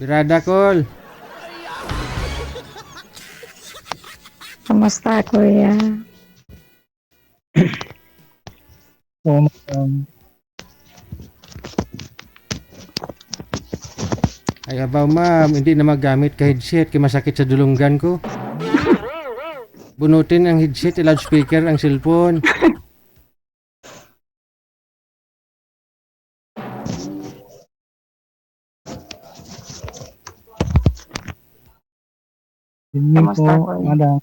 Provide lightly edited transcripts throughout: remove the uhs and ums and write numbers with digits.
Birada Col. Kamusta, kuya? So, Ay abaw ma'am, hindi na magamit ka headset kay masakit sa dulunggan ko. Bunutin ang headset, loudspeaker ang cellphone. yun po, Kamusta, kuya? madam.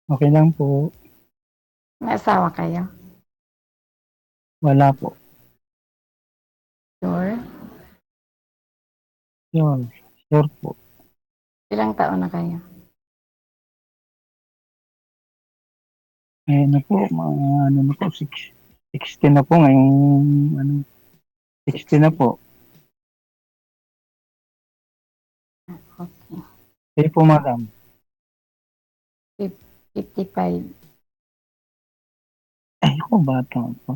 Okay lang po. May asawa kayo? Wala po. Sure? Yun, sure po. Ilang taon na kayo? Eh, ano po, mga ano na po, 60 na po ngayong, ano, 60 na po. Okay. Kayo po, madam. 55. Ay, ako, bata po.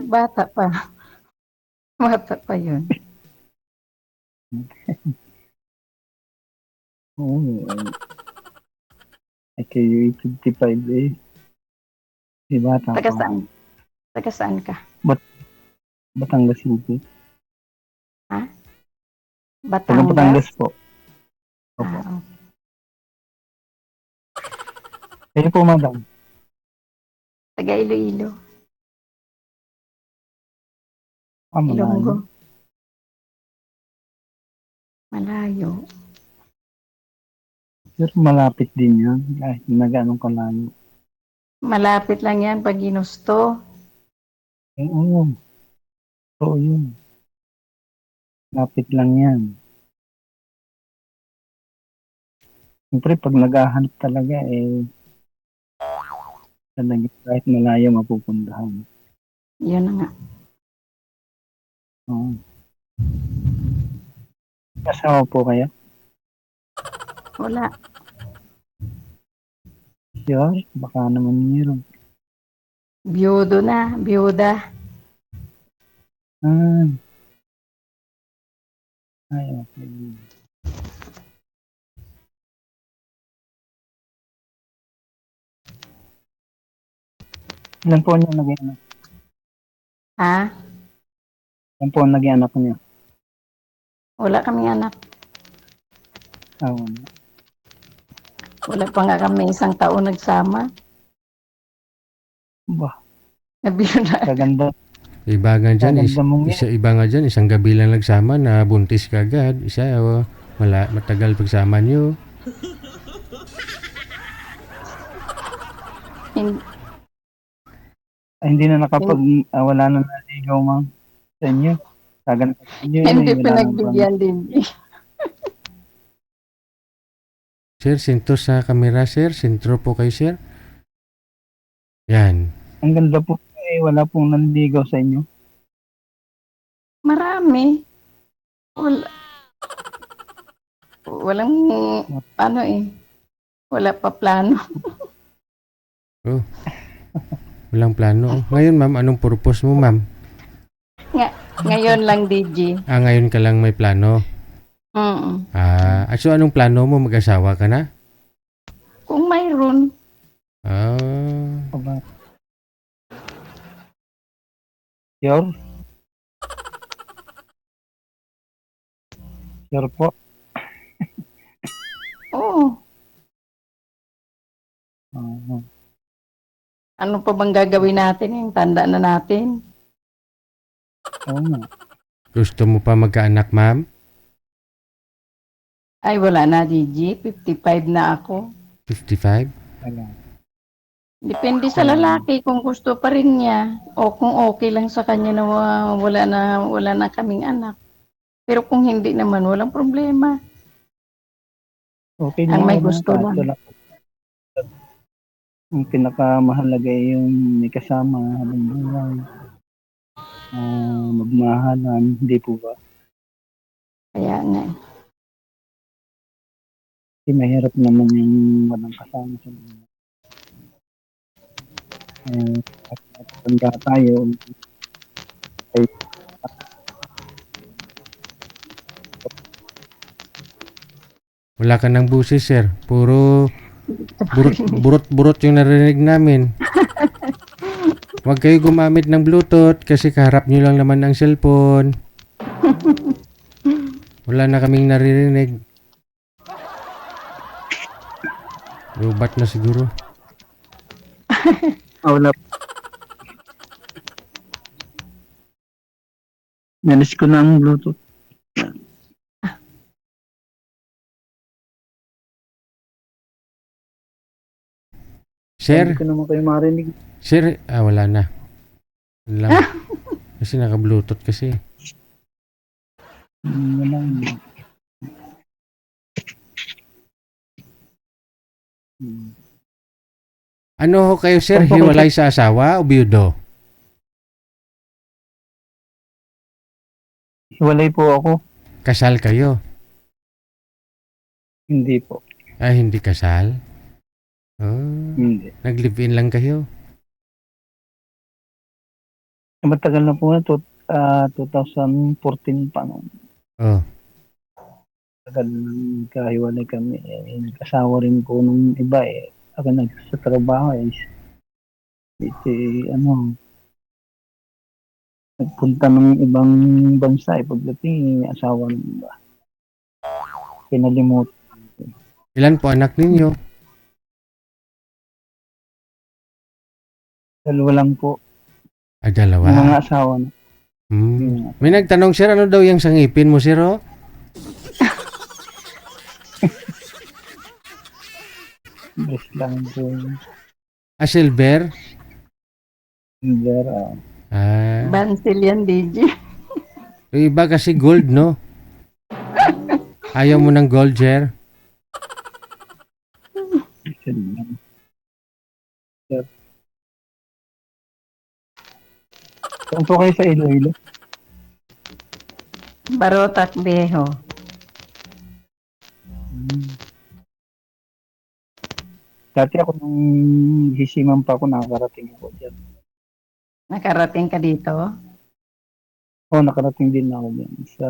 Bata pa. Bata pa yun. Oo, ay kayo 55 eh. Di bata Taga pa. saan? Taga saan ka? Batangas City. Taga Batangas? Batangas po. Opo. Ah, okay. Kayo po, madam. Taga Iloilo. Ah, Ilonggo. malayo. Malayo. Pero malapit din yan. Kahit nag-anong kalayo. Malapit lang yan pag ginusto. Oo. Oo, yun. Lapit lang yan. Siyempre, pag naghahanap talaga, talaga kahit malayo mapupuntahan. Yun na nga. Oo. Kasama po kayo? Wala. Sure? Baka naman meron. Biyudo na. Biyuda. Ah. Ay, okay. Ilan po niya naging anak? Ha? Ilan po naging anak niya? Wala kaming anak. Oo. Wala pa nga kami isang taon nagsama. Bah, Nabiyuda. kaganda. Iba nga dyan, Kaganda mong iba nga dyan, isang gabi lang nagsama na buntis ka agad. Isa, matagal pagsama nyo. Hin- Ay, hindi na wala na naligaw ma'am sa inyo. Kaganda sa inyo. Hindi Wala nang pinagbigyan din. Sir, sentro sa kamera, sir. Sentro po kayo, sir. Yan. Ang ganda po wala pong nanligaw sa inyo. Marami. Walang ano eh. Wala pa plano. Oh. Walang plano. Ngayon, ma'am, anong purpose mo, ma'am? Ngayon lang, DJ. Ngayon ka lang may plano. Mm. So anong plano mo? Mag-asawa ka na? Kung mayroon, Aba. Sure? Sure po. oo. Oo. Ano pa bang gagawin natin? Yung tanda na natin. Oo nga. Gusto mo pa magkaanak, ma'am? Ay, wala na, DJ. 55 na ako. 55? Wala. Depende sa lalaki kung gusto pa rin niya o kung okay lang sa kanya na wala na kaming anak. Pero kung hindi naman, walang problema. Okay Ang lang may naman. gusto lang. Ang pinakamahalaga ay yung may kasama habang buhay. Magmahalan, hindi po ba? Kaya nga. Kasi mahirap naman yung walang kasama sa buhay. At tanda tayo, ay Wala ka ng busis, sir. Puro burot yung narinig namin. Huwag kayo gumamit ng Bluetooth kasi kaharap nyo lang naman ang cellphone. Wala na kaming naririnig. Robot na siguro. Wala. Nalis ko na ang Bluetooth. Sir, Hindi ko naman kayo marinig. sir, wala na. Yun lang. Kasi naka-Bluetooth kasi. Wala. Ano ho kayo, sir? Saan po kayo- Hiwalay sa asawa o biyudo? Hiwalay po ako. Kasal kayo? Hindi po. Ay, hindi kasal? Oh, Hindi. nag-live-in lang kayo? Matagal na po na. 2014 pa noon. Oh, Tagal nang kahiwalay kami. Nag-asawa rin po nung iba eh. Ako sa trabaho eh. Nagpunta ng ibang bansa eh. Pagdating, asawa ng iba. Pinalimot. ilan po anak ninyo? Dalawa lang po. Ah, Yung dalawa. mga asawa na. Hmm. May nagtanong, sir, ano daw yung sangipin mo, sir? Oh? Best lang po. Silver? Silver. Bansil yan, DJ. Yung iba kasi gold, no? Ayaw mo ng gold, sir? Silver. Saan po kayo sa Iloilo? Barotac Beho. Dati ako nung hisiman pa ako, nakakarating ako dyan. Nakarating ka dito? Nakarating din ako dyan. Sa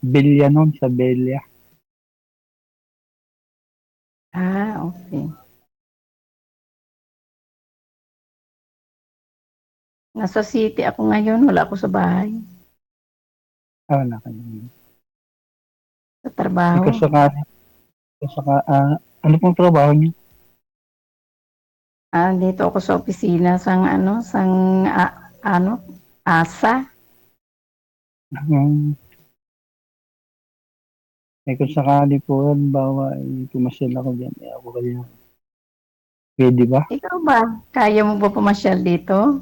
Belia noon, sa Belia. Okay. Nasa city ako ngayon, wala ako sa bahay. Nakalim. Sa trabaho. Ano pong trabaho niyo? Dito ako sa opisina asa. Kung sakali po, bawa, pumasyal ako dyan. Ako kaya. Pwede ba? Ikaw ba? Kaya mo ba pumasyal dito?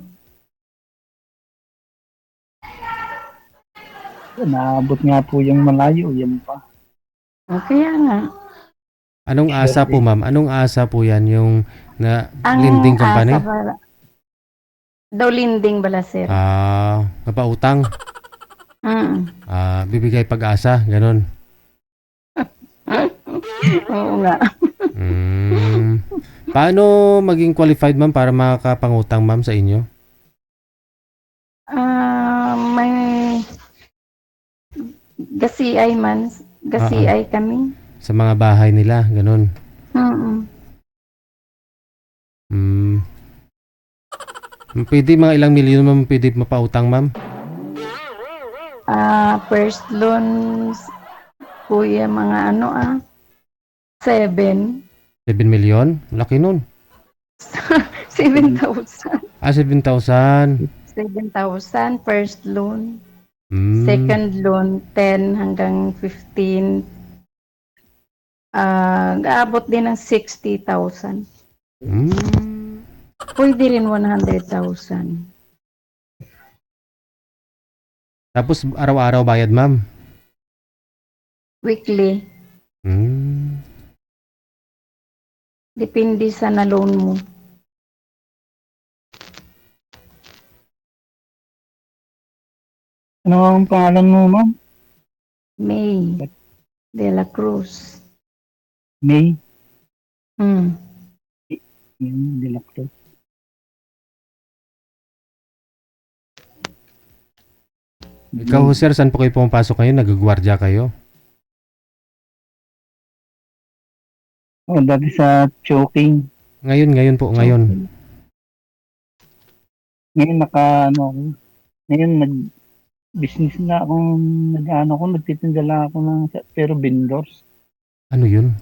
Naabot nga po yung malayo. Yan pa. Kaya nga. Anong asa po, ma'am? Anong asa po yan? Yung lending company? Asa daw lending bala, sir. Kapautang? Bibigay pag-asa? Ganon? Oo nga. Paano maging qualified, ma'am, para makakapangutang, ma'am, sa inyo? May gasiay man. Gasiay kami. Sa mga bahay nila, ganon? Pwede mga ilang milyon, ma'am, pwede mapautang, ma'am? First loans, kuya, mga 7. 7 milyon? Laki nun. 7,000. 7,000. 7,000 first loan. Mm. Second loan, 10 hanggang 15. Gaabot din ng 60,000. Pwede rin 100,000. Tapos araw-araw bayad, ma'am? Weekly. Depende sa na-loan mo. Ano ang pangalan mo, ma'am? May de la Cruz. May Hmm. Dilacto. Ikaw, sir, saan po kayo pumapasok ngayon? Nagagwardya kayo? O, dati sa choking. Ngayon po, ngayon. Ngayon ano ako. Ngayon nag-business na akong nagtitinda lang ako ng, pero vendors. Ano yun?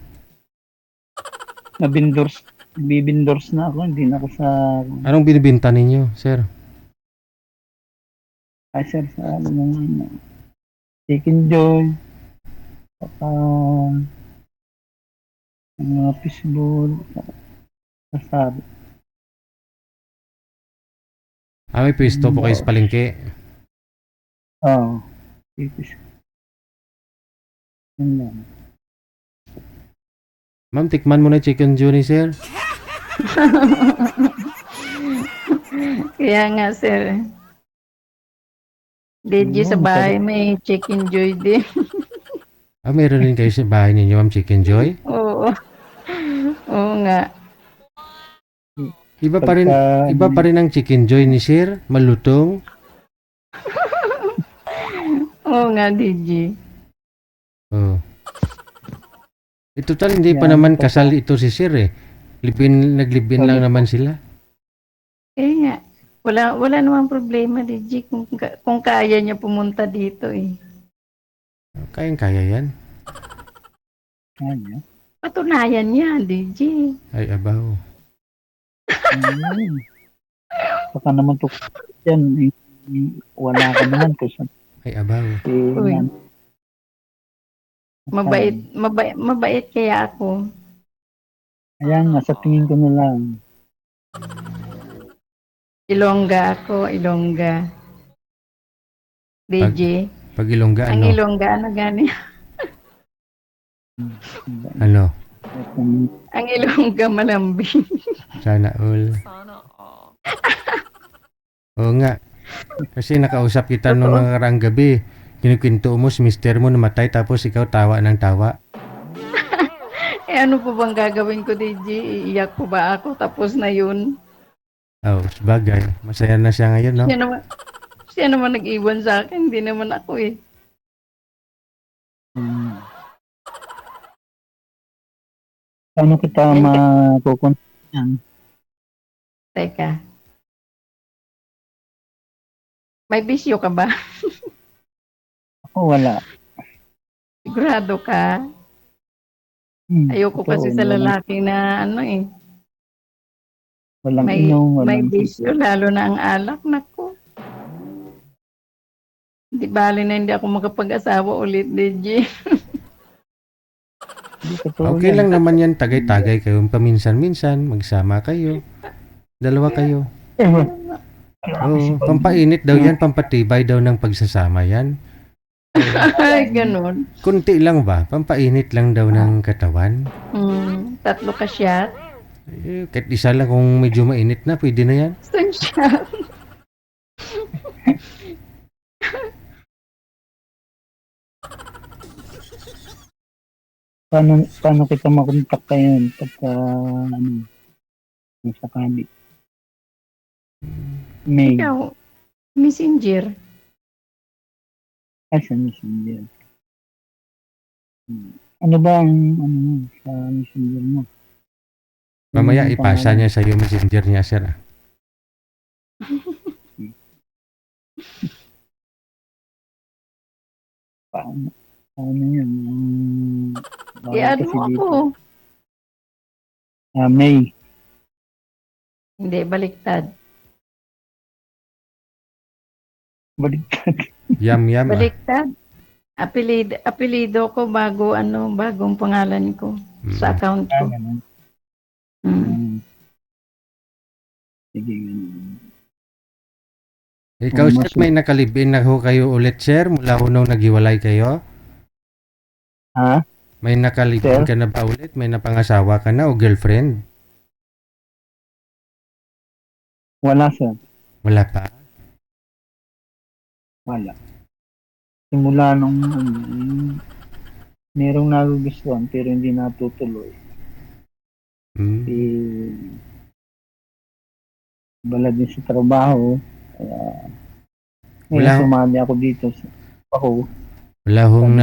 Na vendors, bibindors na ako, hindi na ako sa, Anong binibinta ninyo, sir? sir, sa ano ng Chicken Joy, saka mga fishball, sasabi. May pwesto po kayo sa palengke. Oo. Fish. Yun lang. Ma'am, tikman mo na chicken journey, sir. Kaya nga, sir. DJ sa bahay may chicken joy din. Meron din kayo sa bahay ninyo, ma'am, chicken joy? Oo. Oo nga. Iba pa rin ang chicken joy ni sir, malutong. Oo nga, DJ. Oh. Total, hindi pa naman kasal ito si sir eh. Naglibin lang naman sila. Kaya nga. Wala namang problema, DJ, kung kaya niya pumunta dito eh. Kayang-kaya yan. Kanya. Patunayan niya, DJ. Ay, abaw. Baka naman to yan, wala ka naman kasi Ay, abaw. Uy. Mabait kaya ako. Ayan nga, sa tingin ko na lang. Ilongga ako, Ilongga. DJ. Pag Ilongga, Ang ano? Ilongga, ano gani? Ano? Ang Ilongga malambing. Sana all. Oo nga. Kasi nakausap kita nung nakarang gabi. Kinukwento mo si mister mo namatay tapos ikaw tawa ng tawa. Ano po bang gagawin ko, DJ? Iiyak po ba ako? Tapos na yun. Sabagay. Masaya na siya ngayon, no? Siya naman nag-iwan sa akin. Hindi naman ako eh. Paano kita makukontak yan? Teka. May bisyo ka ba? Ako wala. Sigurado ka? Ayoko kasi sa lalaki na ano eh. Walang May bisyo, lalo na ang alak. Naku. Di bali na hindi ako makapag-asawa ulit, DJ. Okay lang naman yan. Tagay-tagay kayo. Paminsan-minsan. Magsama kayo. Dalawa kayo. Pampainit daw yan. Pampatibay daw ng pagsasama yan. Ay, ganun. Kunti lang ba? Pampainit lang daw ng katawan. 3 ka shot. Kahit isa lang kung medyo mainit na, pwede na yan. Isang shot. Paano kita makontak kayo pagka nasa kami? May. Ikaw, messenger. Sa messenger. Ano ba ang sa messenger mo? Mamaya ipasa niya sa iyo messenger niya, sir. Paano yan? I-add mo ako. May. Hindi, baliktad. Baliktad. Yam. Baliktad. Apelido ko bagong pangalan ko sa account ko. Sige. Ikaw, sir, may nakalibin na ho kayo ulit, sir, mula nung naghiwalay kayo? Ha? May nakalibin ka na ba ulit? May napangasawa ka na o girlfriend? Wala, sir. Wala pa? Wala. Simula nung merong nagugustuhan pero hindi natutuloy. Bala din sa trabaho. Kaya sumali ako dito. Wala hong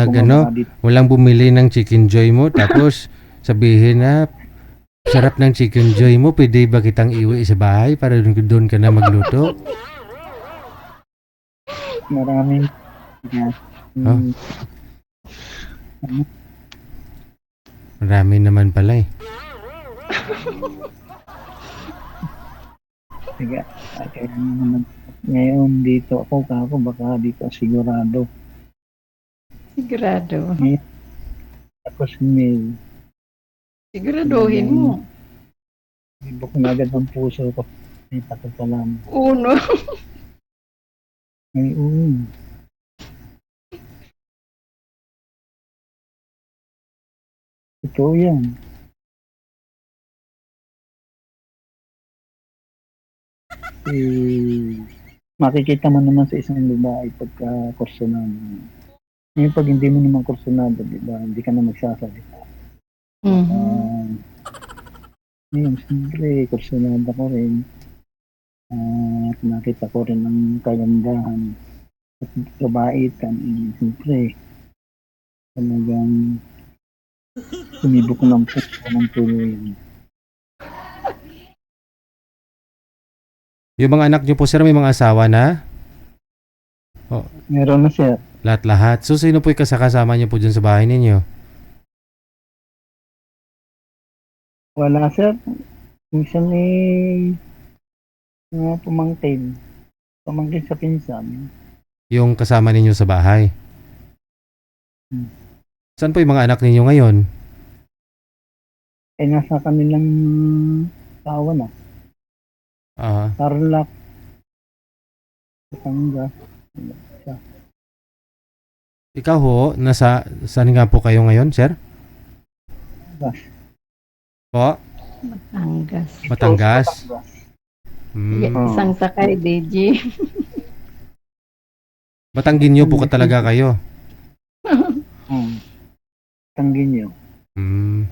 walang bumili ng chicken joy mo tapos sabihin na sarap ng chicken joy mo, pwede ba kitang iwi sa bahay para doon ka na magluto? Maraming Oh. Marami naman pala eh. Sige, kaya naman ngayon dito ako baka dito sigurado. Sigurado. Tapos may Siguraduhin mo. ibok na agad ang puso ko. May takot pa lang. Uno. Ngayon. Ito yan. Makikita mo naman sa isang babae pagka kursunado. Ngayon pag hindi mo naman kursunado, di ba? Hindi ka na magsasalita. Ngayon, siyempre, kursunado ko rin. At nakita ko rin ang kagandahan at kabaitan. Siyempre, talagang sumibok ng puso ng tuloy. Yung mga anak nyo po sir, may mga asawa na? Meron na siya. Lahat-lahat. So, sino po yung kasama nyo po dyan sa bahay ninyo? Wala siya. Minsan mga pamangkin. Pamangkin sa pinsan. Yung kasama ninyo sa bahay? Saan po yung mga anak ninyo ngayon? Nasa kanilang tawa na. Tarlac. Batangas. Ikaw ho, saan nga po kayo ngayon, sir? Batangas. Po? Batangas. Isang sakay, DJ. Batangginyo po ka talaga kayo? Tangginyo. Hmm.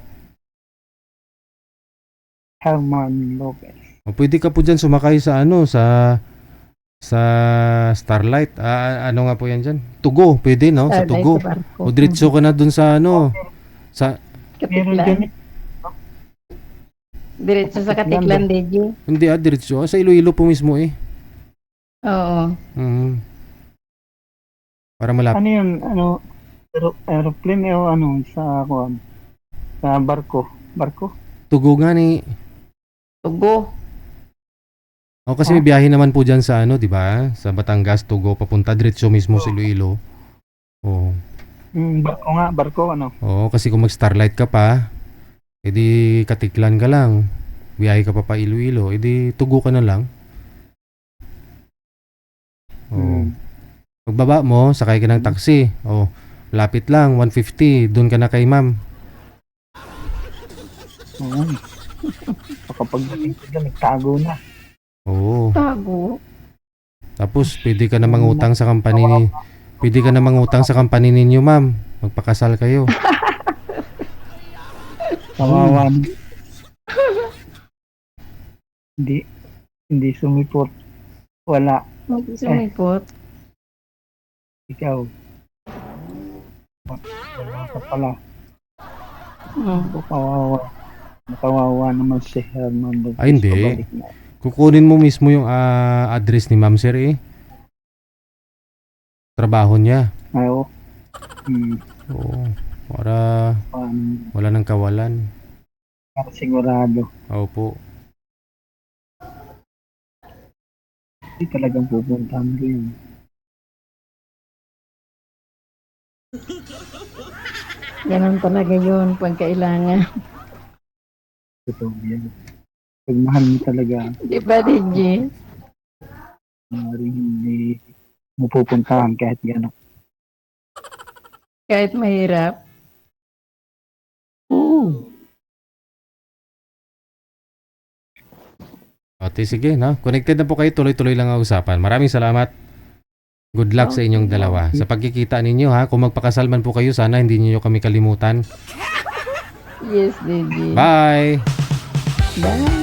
Herman Lopez. O, pwede ka po dyan sumakay sa sa Starlight. Ano nga po yan dyan? Tugo, pwede no? Sa Tugo. O diretso ka na dun sa sa Katiklan. Diretso sa Katiklan, DJ. hindi diretso. Sa Iloilo po mismo eh. Oo. Para malapit. Ano yun? Aeroplane o sa barko. Barko? Tugo nga ni. Tugo. O kasi may biyahe naman po dyan sa di ba? Sa Batangas, Tugo, papunta diretso mismo sa Iloilo. Oo. Barko nga, barko Oo, kasi kung mag-Starlight ka pa, edi Katiklan ka lang. Biyahe ka pa Iloilo, edi Tugo ka na lang. Oo. Pagbaba mo, sakay ka ng taxi. Oh, lapit lang, 150. Doon ka na kay ma'am. Pagdating ko dyan, nagtago na. Oo. Tago. Tapos, pwede ka na mangutang sa company ninyo, ma'am. Magpakasal kayo. Kawawa. Hindi sumipot. Wala. Hindi sumipot. Ikaw. Wala ka pala. Kawawa. Nakawawa naman si Herman Lopez. Ay, hindi. Kukunin mo mismo yung address ni ma'am sir eh. Trabaho niya. Oo. Oo. Para wala nang kawalan. Para sigurado. Opo. Hindi talagang pupuntahan ko yun. Ganun talaga yun pag kailangan. Totoo yan. Pag mahal mo talaga, Di ba, DJ? maaaring hindi mo pupuntahan kahit gano'n. Kahit mahirap. Ate, sige, no? Connected na po kayo. Tuloy-tuloy lang ang usapan. Maraming salamat. Good luck sa inyong dalawa. Sa pagkikita ninyo, ha? Kung magpakasal man po kayo, sana hindi niyo kami kalimutan. Yes, DJ. Bye! Bye.